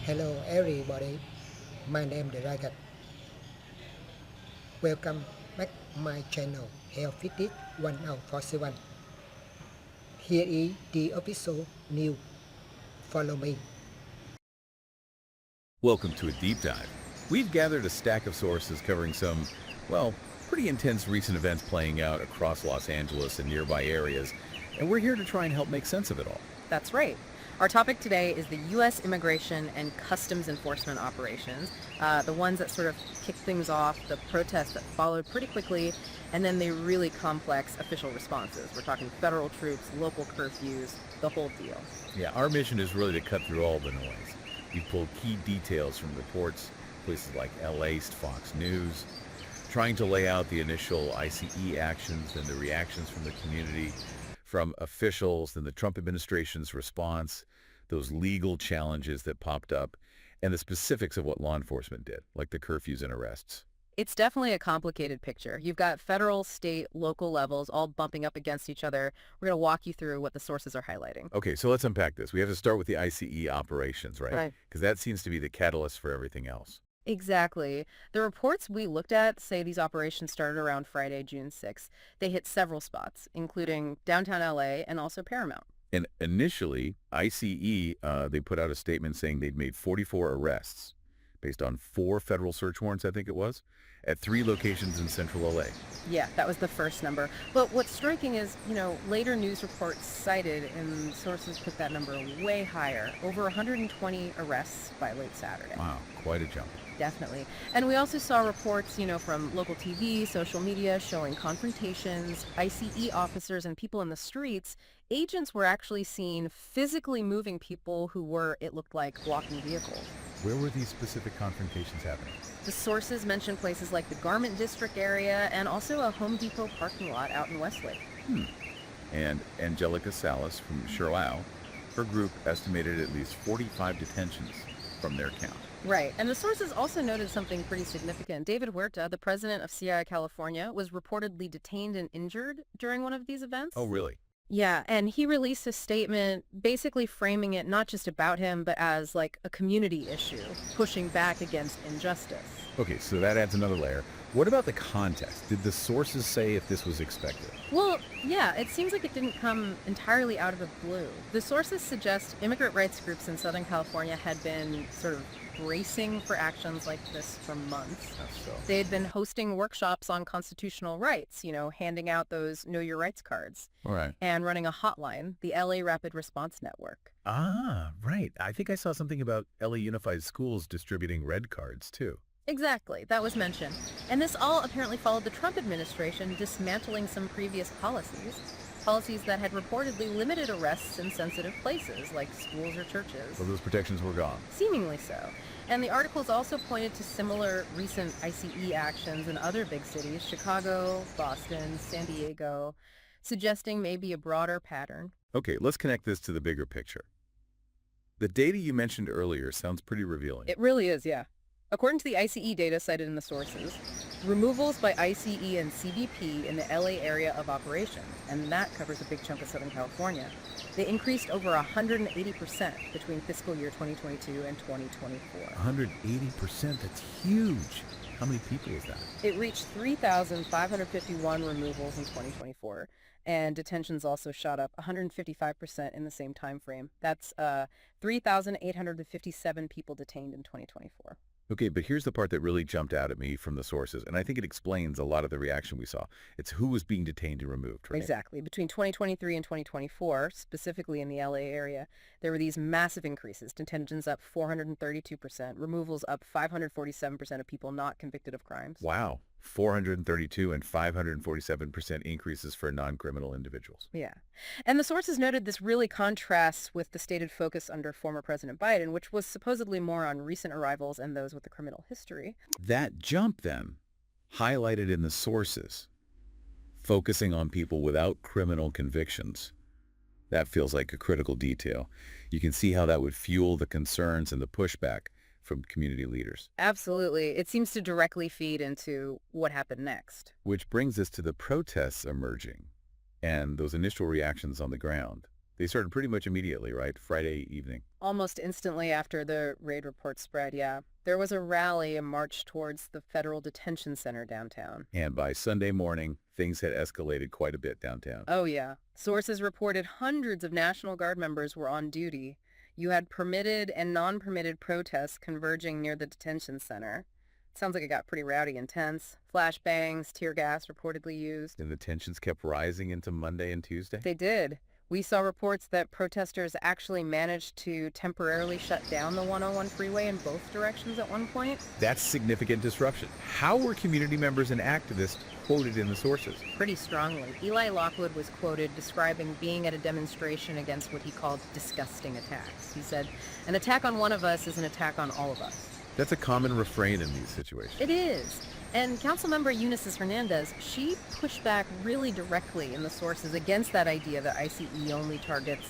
Hello everybody, my name is Ragat. Welcome back my channel Health Fitness 1047. Here is the episode new. Follow me. Welcome to a deep dive. We've gathered a stack of sources covering some, well, pretty intense recent events playing out across Los Angeles and nearby areas, and we're here to try and help make sense of it all. That's right. Our topic today is the U.S. immigration and customs enforcement operations, the ones that sort of kicked things off, the protests that followed pretty quickly, and then the really complex official responses. We're talking federal troops, local curfews, the whole deal. Yeah, our mission is really to cut through all the noise. We've pulled key details from reports, places like LA, Fox News, trying to lay out the initial ICE actions and the reactions from the community, from officials, then the Trump administration's response, those legal challenges that popped up, and the specifics of what law enforcement did, like the curfews and arrests. It's definitely a complicated picture. You've got federal, state, local levels all bumping up against each other. We're going to walk you through what the sources are highlighting. Okay, so let's unpack this. We have to start with the ICE operations, right? Right. Because that seems to be the catalyst for everything else. Exactly. The reports we looked at say these operations started around Friday, June 6th. They hit several spots, including downtown LA and also Paramount. And initially, ICE, they put out a statement saying they'd made 44 arrests based on 4 federal search warrants, I think it was, at 3 locations in central LA. Yeah, that was the first number. But what's striking is, later news reports cited and sources put that number way higher, over 120 arrests by late Saturday. Wow, quite a jump. Definitely. And we also saw reports, from local TV, social media showing confrontations, ICE officers and people in the streets. Agents were actually seen physically moving people who were, it looked like, blocking vehicles. Where were these specific confrontations happening? The sources mentioned places like the Garment District area and also a Home Depot parking lot out in Westlake. And Angelica Salas from Sherlow, her group estimated at least 45 detentions from their count. Right. And the sources also noted something pretty significant. David Huerta, the president of CIA California, was reportedly detained and injured during one of these events. Oh, really? Yeah, and he released a statement basically framing it not just about him, but as like a community issue, pushing back against injustice. Okay, so that adds another layer. What about the context? Did the sources say if this was expected? Well, yeah, it seems like it didn't come entirely out of the blue. The sources suggest immigrant rights groups in Southern California had been sort of bracing for actions like this for months. So. They had been hosting workshops on constitutional rights, handing out those Know Your Rights cards. All right. And running a hotline, the LA Rapid Response Network. Ah, right. I think I saw something about LA Unified Schools distributing red cards, too. Exactly, that was mentioned. And this all apparently followed the Trump administration dismantling some previous policies that had reportedly limited arrests in sensitive places like schools or churches. So those protections were gone. Seemingly so. And the articles also pointed to similar recent ICE actions in other big cities, Chicago, Boston, San Diego, suggesting maybe a broader pattern. Okay, let's connect this to the bigger picture. The data you mentioned earlier sounds pretty revealing. It really is, yeah. According to the ICE data cited in the sources, removals by ICE and CBP in the LA area of operation, and that covers a big chunk of Southern California, they increased over 180% between fiscal year 2022 and 2024. 180%? That's huge. How many people is that? It reached 3,551 removals in 2024, and detentions also shot up 155% in the same time frame. That's 3,857 people detained in 2024. Okay, but here's the part that really jumped out at me from the sources, and I think it explains a lot of the reaction we saw. It's who was being detained and removed, right? Exactly. Between 2023 and 2024, specifically in the LA area, there were these massive increases. Detentions up 432%, removals up 547% of people not convicted of crimes. Wow. 432 and 547% increases for non-criminal individuals. Yeah. And the sources noted this really contrasts with the stated focus under former President Biden, which was supposedly more on recent arrivals and those with a criminal history. That jump, then, highlighted in the sources, focusing on people without criminal convictions. That feels like a critical detail. You can see how that would fuel the concerns and the pushback from community leaders. Absolutely. It seems to directly feed into what happened next. Which brings us to the protests emerging and those initial reactions on the ground. They started pretty much immediately, right? Friday evening. Almost instantly after the raid report spread, yeah. There was a rally and march towards the federal detention center downtown. And by Sunday morning, things had escalated quite a bit downtown. Oh, yeah. Sources reported hundreds of National Guard members were on duty. You had permitted and non-permitted protests converging near the detention center. Sounds like it got pretty rowdy and tense. Flashbangs, tear gas reportedly used. And the tensions kept rising into Monday and Tuesday? They did. We saw reports that protesters actually managed to temporarily shut down the 101 freeway in both directions at one point. That's significant disruption. How were community members and activists quoted in the sources? Pretty strongly. Eli Lockwood was quoted describing being at a demonstration against what he called disgusting attacks. He said, "An attack on one of us is an attack on all of us." That's a common refrain in these situations. It is. And Councilmember Eunice Hernandez, she pushed back really directly in the sources against that idea that ICE only targets,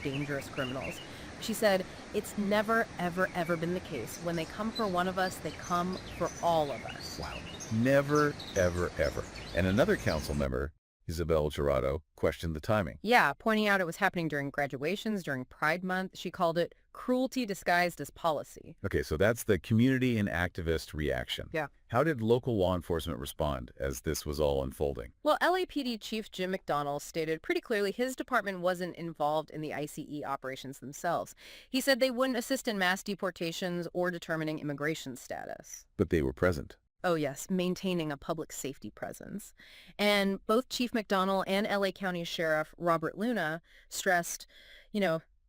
dangerous criminals. She said, "It's never, ever, ever been the case. When they come for one of us, they come for all of us." Wow. Never, ever, ever. And another council member, Isabel Jurado, questioned the timing. Yeah, pointing out it was happening during graduations, during Pride Month. She called it cruelty disguised as policy. Okay, so that's the community and activist reaction. Yeah. How did local law enforcement respond as this was all unfolding? Well, LAPD Chief Jim McDonnell stated pretty clearly his department wasn't involved in the ICE operations themselves. He said they wouldn't assist in mass deportations or determining immigration status. But they were present. Oh, yes, maintaining a public safety presence. And both Chief McDonnell and LA County Sheriff Robert Luna stressed,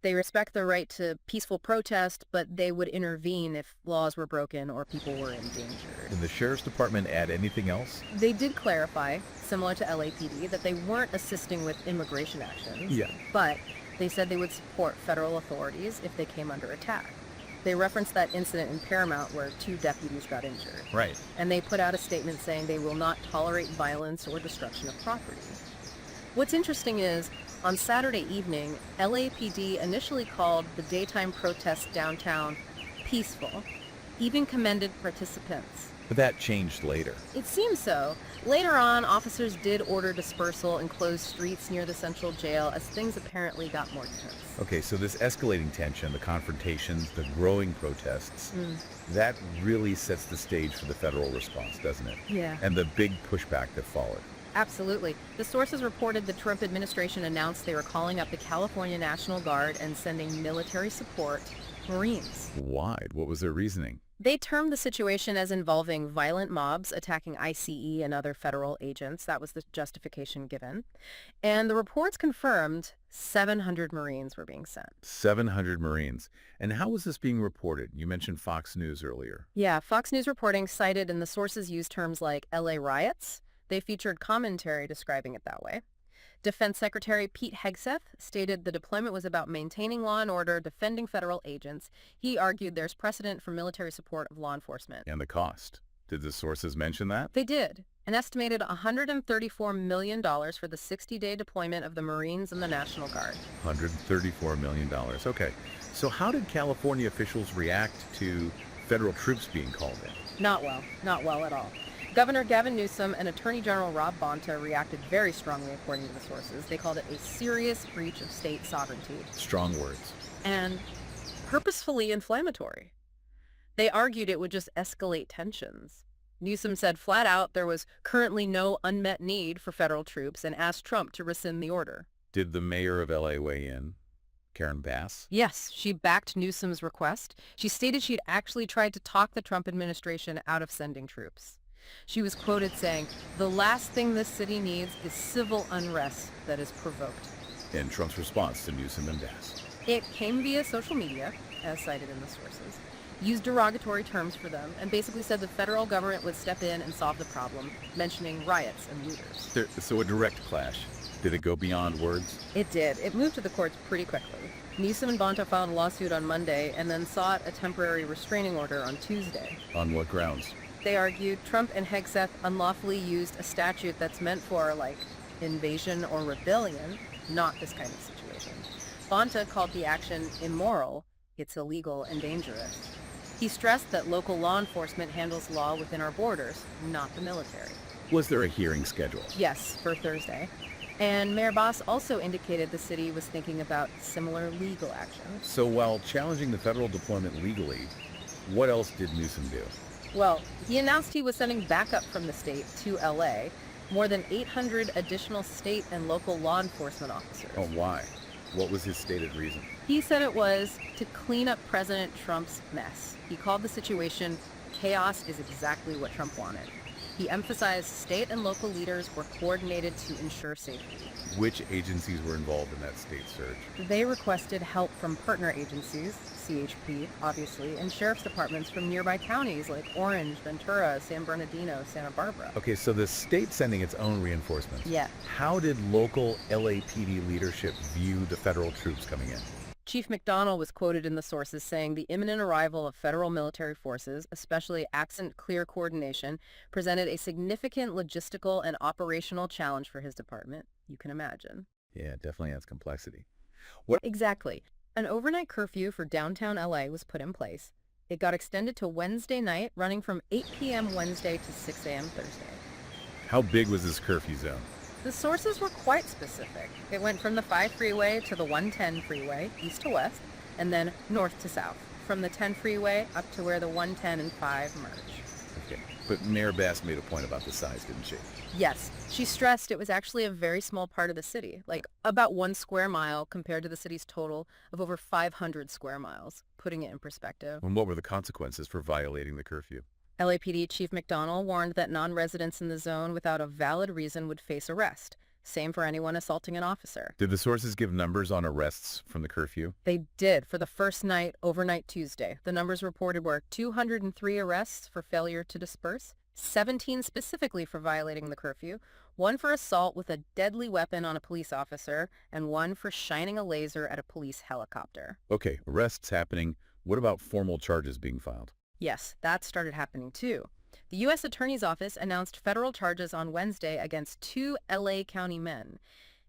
they respect the right to peaceful protest, but they would intervene if laws were broken or people were endangered. Did the sheriff's department add anything else? They did clarify, similar to LAPD, that they weren't assisting with immigration actions. Yeah. But they said they would support federal authorities if they came under attack. They referenced that incident in Paramount where 2 deputies got injured. Right. And they put out a statement saying they will not tolerate violence or destruction of property. What's interesting is, on Saturday evening, LAPD initially called the daytime protests downtown peaceful, even commended participants. But that changed later. It seems so. Later on, officers did order dispersal and close streets near the central jail as things apparently got more tense. Okay, so this escalating tension, the confrontations, the growing protests, that really sets the stage for the federal response, doesn't it? Yeah. And the big pushback that followed. Absolutely. The sources reported the Trump administration announced they were calling up the California National Guard and sending military support, Marines. Why? What was their reasoning? They termed the situation as involving violent mobs attacking ICE and other federal agents. That was the justification given. And the reports confirmed 700 Marines were being sent. 700 Marines. And how was this being reported? You mentioned Fox News earlier. Yeah, Fox News reporting cited, and the sources used terms like LA riots. They featured commentary describing it that way. Defense Secretary Pete Hegseth stated the deployment was about maintaining law and order, defending federal agents. He argued there's precedent for military support of law enforcement. And the cost. Did the sources mention that? They did. An estimated $134 million for the 60-day deployment of the Marines and the National Guard. $134 million. Okay. So how did California officials react to federal troops being called in? Not well at all. Governor Gavin Newsom and Attorney General Rob Bonta reacted very strongly, according to the sources. They called it a serious breach of state sovereignty. Strong words. And purposefully inflammatory. They argued it would just escalate tensions. Newsom said flat out there was currently no unmet need for federal troops and asked Trump to rescind the order. Did the mayor of LA weigh in? Karen Bass? Yes, she backed Newsom's request. She stated she'd actually tried to talk the Trump administration out of sending troops. She was quoted saying, "The last thing this city needs is civil unrest that is provoked." In Trump's response to Newsom and Bass. It came via social media, as cited in the sources, used derogatory terms for them, and basically said the federal government would step in and solve the problem, mentioning riots and looters. So a direct clash. Did it go beyond words? It did. It moved to the courts pretty quickly. Newsom and Bonta filed a lawsuit on Monday and then sought a temporary restraining order on Tuesday. On what grounds? They argued Trump and Hegseth unlawfully used a statute that's meant for, invasion or rebellion, not this kind of situation. Bonta called the action immoral, it's illegal and dangerous. He stressed that local law enforcement handles law within our borders, not the military. Was there a hearing scheduled? Yes, for Thursday. And Mayor Boss also indicated the city was thinking about similar legal action. So while challenging the federal deployment legally, what else did Newsom do? Well, he announced he was sending backup from the state to LA, more than 800 additional state and local law enforcement officers. Oh, why? What was his stated reason? He said it was to clean up President Trump's mess. He called the situation chaos is exactly what Trump wanted. He emphasized state and local leaders were coordinated to ensure safety. Which agencies were involved in that state surge? They requested help from partner agencies, CHP, obviously, and sheriff's departments from nearby counties like Orange, Ventura, San Bernardino, Santa Barbara. Okay, so the state sending its own reinforcements. Yeah. How did local LAPD leadership view the federal troops coming in? Chief McDonnell was quoted in the sources saying the imminent arrival of federal military forces, especially absent clear coordination, presented a significant logistical and operational challenge for his department. You can imagine. Yeah, it definitely adds complexity. Exactly. An overnight curfew for downtown LA was put in place. It got extended to Wednesday night, running from 8 p.m. Wednesday to 6 a.m. Thursday. How big was this curfew zone? The sources were quite specific. It went from the 5 freeway to the 110 freeway, east to west, and then north to south, from the 10 freeway up to where the 110 and 5 merge. Okay, but Mayor Bass made a point about the size, didn't she? Yes, she stressed it was actually a very small part of the city, like about 1 square mile compared to the city's total of over 500 square miles, putting it in perspective. And what were the consequences for violating the curfew? LAPD Chief McDonnell warned that non-residents in the zone without a valid reason would face arrest. Same for anyone assaulting an officer. Did the sources give numbers on arrests from the curfew? They did for the first night, overnight Tuesday. The numbers reported were 203 arrests for failure to disperse, 17 specifically for violating the curfew, 1 for assault with a deadly weapon on a police officer, and 1 for shining a laser at a police helicopter. Okay, arrests happening. What about formal charges being filed? Yes, that started happening too. The U.S. Attorney's Office announced federal charges on Wednesday against 2 L.A. County men.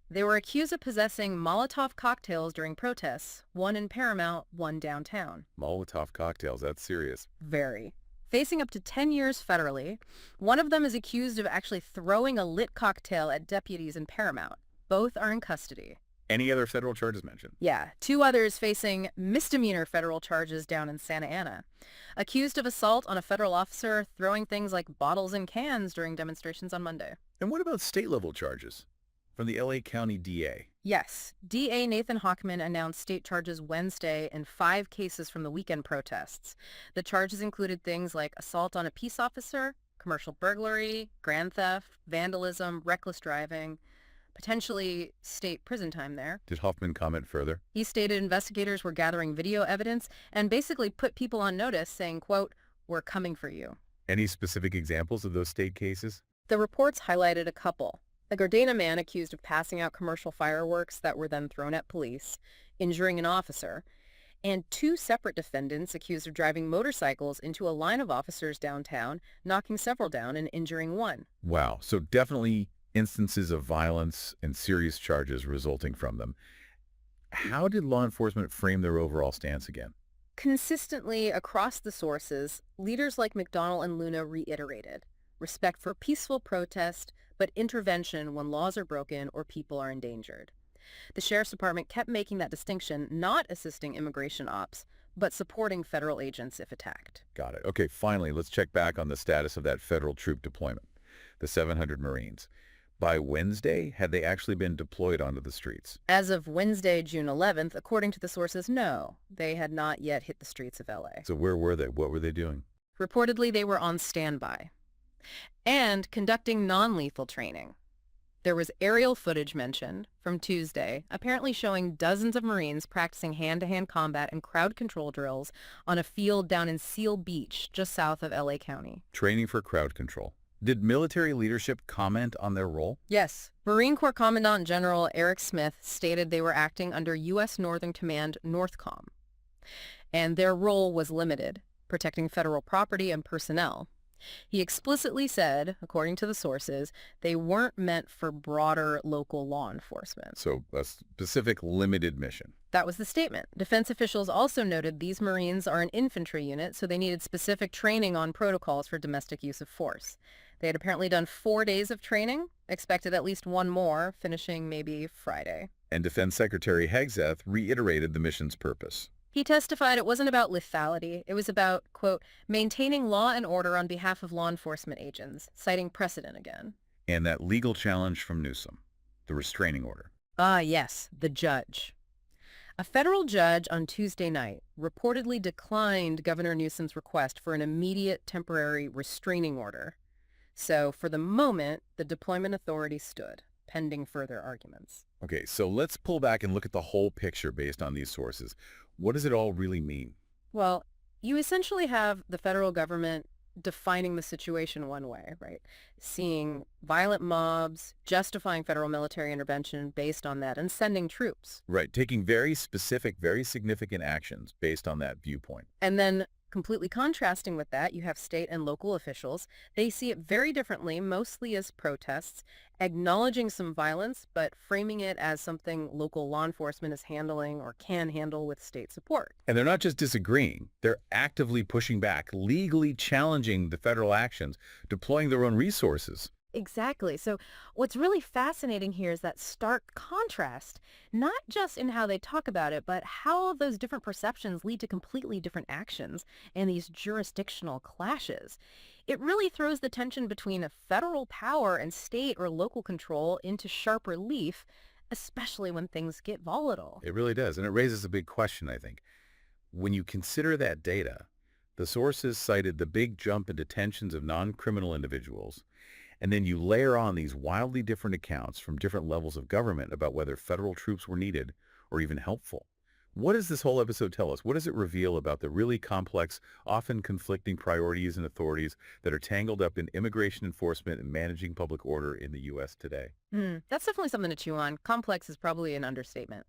They were accused of possessing Molotov cocktails during protests, 1 in Paramount, 1 downtown. Molotov cocktails, that's serious. Very. Facing up to 10 years federally, one of them is accused of actually throwing a lit cocktail at deputies in Paramount. Both are in custody. Any other federal charges mentioned? Yeah, 2 others facing misdemeanor federal charges down in Santa Ana. Accused of assault on a federal officer throwing things like bottles and cans during demonstrations on Monday. And what about state-level charges from the L.A. County DA? Yes, DA Nathan Hochman announced state charges Wednesday in 5 cases from the weekend protests. The charges included things like assault on a peace officer, commercial burglary, grand theft, vandalism, reckless driving, potentially state prison time there. Did Hoffman comment further? He stated investigators were gathering video evidence and basically put people on notice saying, quote, "We're coming for you." Any specific examples of those state cases? The reports highlighted a couple. A Gardena man accused of passing out commercial fireworks that were then thrown at police, injuring an officer, and 2 separate defendants accused of driving motorcycles into a line of officers downtown, knocking several down and injuring 1. Wow, so definitely instances of violence and serious charges resulting from them. How did law enforcement frame their overall stance again? Consistently across the sources, leaders like McDonnell and Luna reiterated respect for peaceful protest, but intervention when laws are broken or people are endangered. The Sheriff's Department kept making that distinction, not assisting immigration ops, but supporting federal agents if attacked. Got it. Okay, finally, let's check back on the status of that federal troop deployment, the 700 Marines. By Wednesday, had they actually been deployed onto the streets? As of Wednesday, June 11th, according to the sources, no, they had not yet hit the streets of LA. So where were they? What were they doing? Reportedly, they were on standby and conducting non-lethal training. There was aerial footage mentioned from Tuesday, apparently showing dozens of Marines practicing hand-to-hand combat and crowd control drills on a field down in Seal Beach, just south of LA County. Training for crowd control. Did military leadership comment on their role? Yes. Marine Corps Commandant General Eric Smith stated they were acting under U.S. Northern Command NORTHCOM, and their role was limited, protecting federal property and personnel. He explicitly said, according to the sources, they weren't meant for broader local law enforcement. So a specific limited mission. That was the statement. Defense officials also noted these Marines are an infantry unit, so they needed specific training on protocols for domestic use of force. They had apparently done 4 days of training, expected at least one more, finishing maybe Friday. And Defense Secretary Hegseth reiterated the mission's purpose. He testified it wasn't about lethality. It was about, quote, maintaining law and order on behalf of law enforcement agents, citing precedent again. And that legal challenge from Newsom, the restraining order. Ah, yes, the judge. A federal judge on Tuesday night reportedly declined Governor Newsom's request for an immediate temporary restraining order. So, for the moment, the deployment authority stood, pending further arguments. Okay, so let's pull back and look at the whole picture based on these sources. What does it all really mean? Well, you essentially have the federal government defining the situation one way, right? Seeing violent mobs, justifying federal military intervention based on that, and sending troops. Right, taking very specific, very significant actions based on that viewpoint. And then completely contrasting with that, you have state and local officials. They see it very differently, mostly as protests, acknowledging some violence, but framing it as something local law enforcement is handling or can handle with state support. And they're not just disagreeing, they're actively pushing back, legally challenging the federal actions, deploying their own resources. Exactly. So what's really fascinating here is that stark contrast, not just in how they talk about it, but how those different perceptions lead to completely different actions and these jurisdictional clashes. It really throws the tension between a federal power and state or local control into sharp relief, especially when things get volatile. It really does, and it raises a big question, I think. When you consider that data, the sources cited the big jump in detentions of non-criminal individuals, and then you layer on these wildly different accounts from different levels of government about whether federal troops were needed or even helpful. What does this whole episode tell us? What does it reveal about the really complex, often conflicting priorities and authorities that are tangled up in immigration enforcement and managing public order in the U.S. today? That's definitely something to chew on. Complex is probably an understatement.